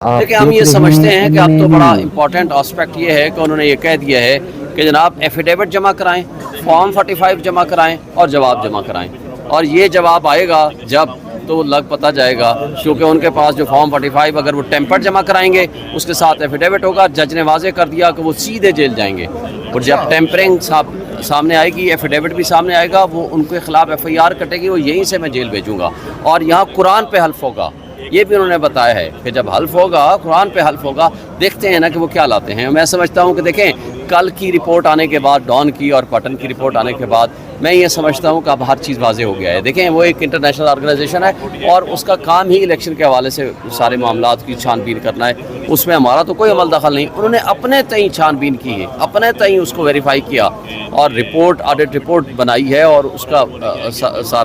देखिए हम ये समझते हैं कि अब तो बड़ा इम्पोर्टेंट एस्पेक्ट ये है कि उन्होंने ये कह दिया है कि जनाब एफिडेविट जमा कराएं, फॉर्म 45 जमा कराएं और जवाब जमा कराएं। और ये जवाब आएगा जब तो लग पता जाएगा, क्योंकि उनके पास जो फॉर्म 45 अगर वो टेम्पर जमा कराएंगे उसके साथ एफिडेविट होगा, जज ने वाजे कर दिया कि वो सीधे जेल जाएंगे। और जब टेम्परिंग सामने आएगी, एफिडेविट भी सामने आएगा, वो उनके खिलाफ FIR कटेगी, वो यहीं से मैं जेल भेजूँगा। और यहाँ कुरान पे हल्फ होगा, ये भी उन्होंने बताया है कि जब हल्फ होगा, कुरान पे हल्फ होगा, देखते हैं ना कि वो क्या लाते हैं। मैं समझता हूँ कि देखें कल की रिपोर्ट आने के बाद, डॉन की और पटन की रिपोर्ट आने के बाद, मैं ये समझता हूँ कि अब हर चीज़ वाज़े हो गया है। देखें वो एक इंटरनेशनल ऑर्गेनाइजेशन है और उसका काम ही इलेक्शन के हवाले से सारे मामलात की छानबीन करना है, उसमें हमारा तो कोई अमल दखल नहीं। उन्होंने अपने तय छानबीन की है, अपने तय उसको वेरीफाई किया और रिपोर्ट, ऑडिट रिपोर्ट बनाई है और उसका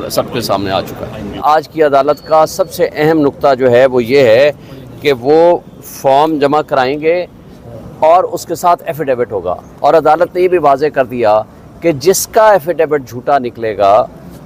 सबके सामने आ चुका है। आज की अदालत का सबसे अहम नुक्ता जो है वो ये है कि वो फॉर्म जमा कराएंगे और उसके साथ एफिडेविट होगा। और अदालत ने ये भी वाज़े कर दिया कि जिसका एफिडेविट झूठा निकलेगा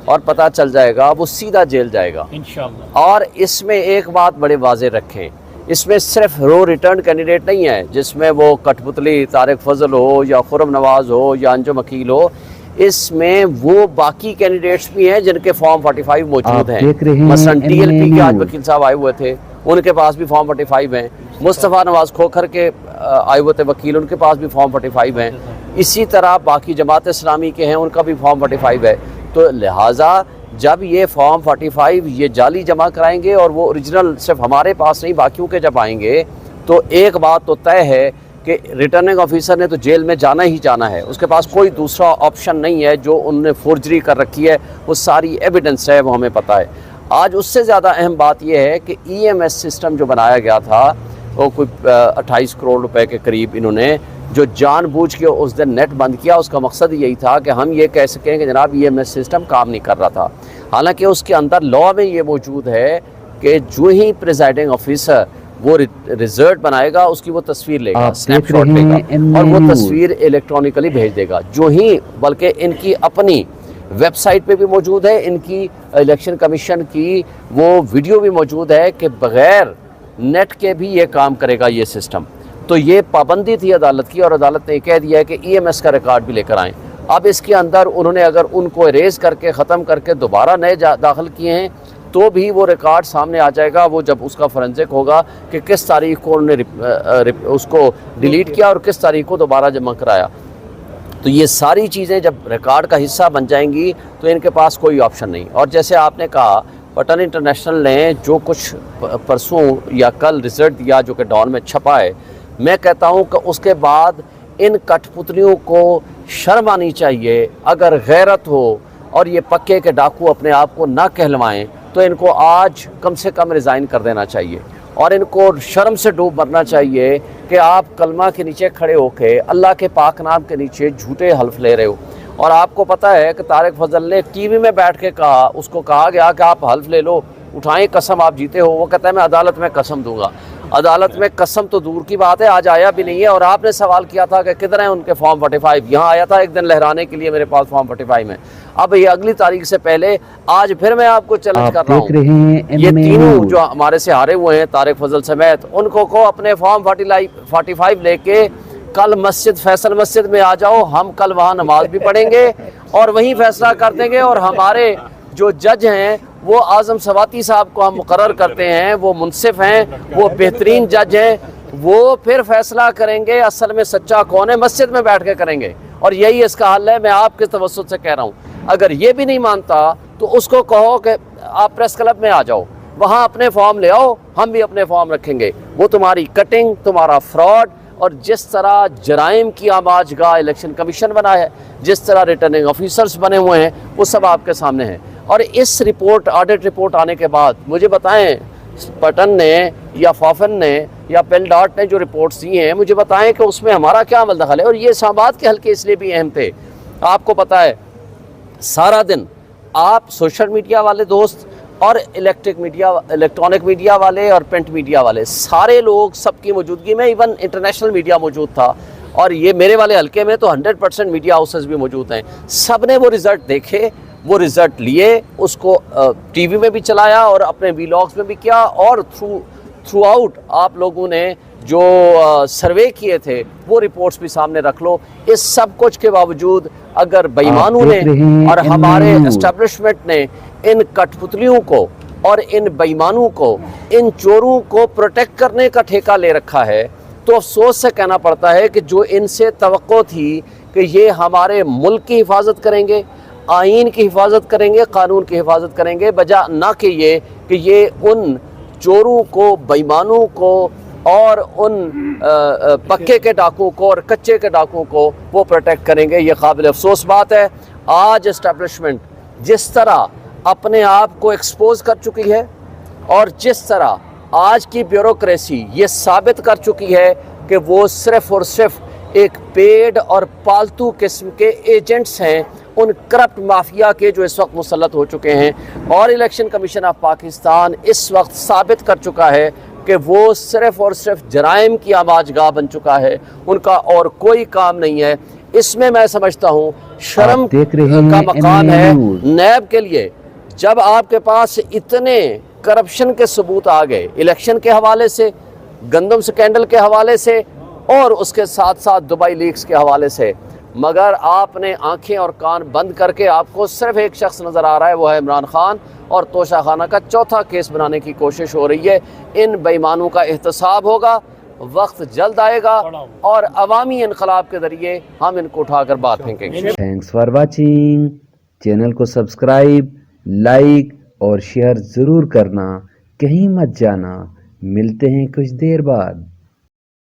और पता चल जाएगा वो सीधा जेल जाएगा इंशाअल्लाह। और इसमें एक बात बड़े वाज़े रखें, इसमें सिर्फ रो रिटर्न कैंडिडेट नहीं है जिसमें वो कठपुतली तारिक फजल हो या खुरम नवाज हो या अंजुम अकील हो, इसमें वो बाकी कैंडिडेट्स भी हैं जिनके फॉर्म 45 मौजूद हैं। मसलन TLP के आज वकील साहब आए हुए थे, उनके पास भी फॉर्म 45 हैं। मुस्तफ़ा नवाज खोखर के आए हुए थे वकील, उनके पास भी फॉर्म 45 हैं। इसी तरह बाकी जमात इस्लामी के हैं, उनका भी फॉर्म 45 है। तो लिहाजा जब ये फॉर्म 45 ये जाली जमा कराएंगे और वो ओरिजिनल सिर्फ हमारे पास नहीं बाकियों के जब आएंगे, तो एक बात तो तय है कि रिटर्निंग ऑफिसर ने तो जेल में जाना ही जाना है, उसके पास कोई दूसरा ऑप्शन नहीं है। जो उनने फोर्जरी कर रखी है वो सारी एविडेंस है, वो हमें पता है। आज उससे ज़्यादा अहम बात यह है कि EMS सिस्टम जो बनाया गया था वो कोई 28 करोड़ रुपए के करीब इन्होंने जो जानबूझ के उस दिन नेट बंद किया, उसका मकसद यही था कि हम ये कह सकें कि जनाब EMS सिस्टम काम नहीं कर रहा था। हालांकि उसके अंदर लॉ में ये मौजूद है कि जो ही प्रिजाइडिंग ऑफिसर वो रिजल्ट बनाएगा उसकी वो तस्वीर लेगा, स्नैपशॉट लेगा और वो तस्वीर इलेक्ट्रॉनिकली भेज देगा। जो ही बल्कि इनकी अपनी वेबसाइट पे भी मौजूद है, इनकी इलेक्शन कमीशन की वो वीडियो भी मौजूद है कि बग़ैर नेट के भी ये काम करेगा ये सिस्टम। तो ये पाबंदी थी अदालत की और अदालत ने कह दिया है कि EMS का रिकॉर्ड भी लेकर आएँ। अब इसके अंदर उन्होंने अगर उनको इरेज करके ख़त्म करके दोबारा नए दाखिल किए हैं तो भी वो रिकॉर्ड सामने आ जाएगा, वो जब उसका फोरेंसिक होगा कि किस तारीख को उन्होंने उसको डिलीट किया और किस तारीख को दोबारा जमा कराया। तो ये सारी चीज़ें जब रिकॉर्ड का हिस्सा बन जाएंगी तो इनके पास कोई ऑप्शन नहीं। और जैसे आपने कहा पटन इंटरनेशनल ने जो कुछ परसों या कल रिजल्ट दिया जो कि डॉन में छपा है, मैं कहता हूँ कि उसके बाद इन कठपुतलियों को शर्म आनी चाहिए। अगर गैरत हो और ये पक्के के डाकू अपने आप को ना कहलवाएं तो इनको आज कम से कम रिज़ाइन कर देना चाहिए और इनको शर्म से डूब मरना चाहिए कि आप कलमा के नीचे खड़े होके अल्लाह के पाक नाम के नीचे झूठे हल्फ ले रहे हो। और आपको पता है कि तारिक फजल ने TV में बैठ के कहा, उसको कहा गया कि आप हल्फ ले लो, उठाएं कसम आप जीते हो। वो कहता है मैं अदालत में कसम दूंगा। अदालत में कसम तो दूर की बात है, आज आया भी नहीं है। और आपने सवाल किया था कि किधर हैं उनके फॉर्म 45, यहाँ आया था एक दिन लहराने के लिए, मेरे पास फॉर्म 45 में। अब ये अगली तारीख से पहले आज फिर मैं आपको चैलेंज कर रहा हूँ, ये तीनों जो हमारे से हारे हुए हैं तारिक फजल समेत, उनको को अपने फॉर्म 45 लेके कल मस्जिद फैसल मस्जिद में आ जाओ। हम कल वहाँ नमाज भी पढ़ेंगे और वहीं फैसला कर देंगे। और हमारे जो जज हैं वो आज़म सवाती साहब को हम मुकर्रर करते हैं, वो मुनसिफ हैं, वो बेहतरीन जज हैं, वो फिर फैसला करेंगे असल में सच्चा कौन है, मस्जिद में बैठ के करेंगे। और यही इसका हल है। मैं आपके तवज्जुह से कह रहा हूँ, अगर ये भी नहीं मानता तो उसको कहो कि आप प्रेस क्लब में आ जाओ, वहाँ अपने फॉर्म ले आओ, हम भी अपने फॉर्म रखेंगे। वो तुम्हारी कटिंग, तुम्हारा फ्रॉड और जिस तरह जराइम की आमाजगाह इलेक्शन कमीशन बना है, जिस तरह रिटर्निंग ऑफिसर्स बने हुए हैं, वो सब आपके सामने हैं। और इस रिपोर्ट, ऑडिट रिपोर्ट आने के बाद मुझे बताएं पटन ने या फॉफन ने या पेलडॉट ने जो रिपोर्ट्स दी हैं, मुझे बताएं कि उसमें हमारा क्या अमल दखल है। और ये इस्लामाबाद के हल्के इसलिए भी अहम थे, आपको पता है सारा दिन आप सोशल मीडिया वाले दोस्त और इलेक्ट्रॉनिक मीडिया वाले और प्रिंट मीडिया वाले सारे लोग, सबकी मौजूदगी में इवन इंटरनेशनल मीडिया मौजूद था। और ये मेरे वाले हल्के में तो 100% मीडिया हाउसेस भी मौजूद हैं। सब ने वो रिज़ल्ट देखे, वो रिज़ल्ट लिए, उसको TV में भी चलाया और अपने व्लॉग्स में भी किया और थ्रू आउट आप लोगों ने जो सर्वे किए थे वो रिपोर्ट्स भी सामने रख लो। इस सब कुछ के बावजूद अगर बेईमानों ने और हमारे एस्टेब्लिशमेंट ने इन कठपुतलियों को और इन बेईमानों को, इन चोरों को प्रोटेक्ट करने का ठेका ले रखा है, तो अफसोस से कहना पड़ता है कि जो इनसे तवक्को थी कि ये हमारे मुल्क की हिफाजत करेंगे, आइन की हिफाजत करेंगे, कानून की हिफाजत करेंगे, बजा ना कि ये उन चोरों को, बेईमानों को और उन पक्के के डाकुओं को और कच्चे के डाकुओं को वो प्रोटेक्ट करेंगे। ये काबिल अफसोस बात है। आज एस्टेब्लिशमेंट जिस तरह अपने आप को एक्सपोज कर चुकी है और जिस तरह आज की ब्यूरोक्रेसी ये साबित कर चुकी है कि वो सिर्फ़ और सिर्फ एक पेड और पालतू किस्म के एजेंट्स हैं उन करप्ट माफिया के जो इस वक्त मुसल्लत हो चुके हैं। और इलेक्शन कमीशन ऑफ पाकिस्तान इस वक्त साबित कर चुका है कि वो सिर्फ़ और सिर्फ जराइम की आमाजगाह बन चुका है, उनका और कोई काम नहीं है। इसमें मैं समझता हूँ शर्म का मकाम है नैब के लिए, जब आपके पास इतने करप्शन के सबूत आ गए इलेक्शन के हवाले से, गंदम स्कैंडल के हवाले से और उसके साथ साथ दुबई लीक्स के हवाले से, मगर आपने आंखें और कान बंद करके आपको सिर्फ एक शख्स नज़र आ रहा है, वो है इमरान खान, और तोशा खाना का चौथा केस बनाने की कोशिश हो रही है। इन बेईमानों का एहतसाब होगा, वक्त जल्द आएगा और अवामी इनकलाब के ज़रिए हम इनको उठाकर बात फेंकेंगे। Thanks for watching. चैनल को सब्सक्राइब, लाइक और शेयर ज़रूर करना, कहीं मत जाना। मिलते हैं कुछ देर बाद।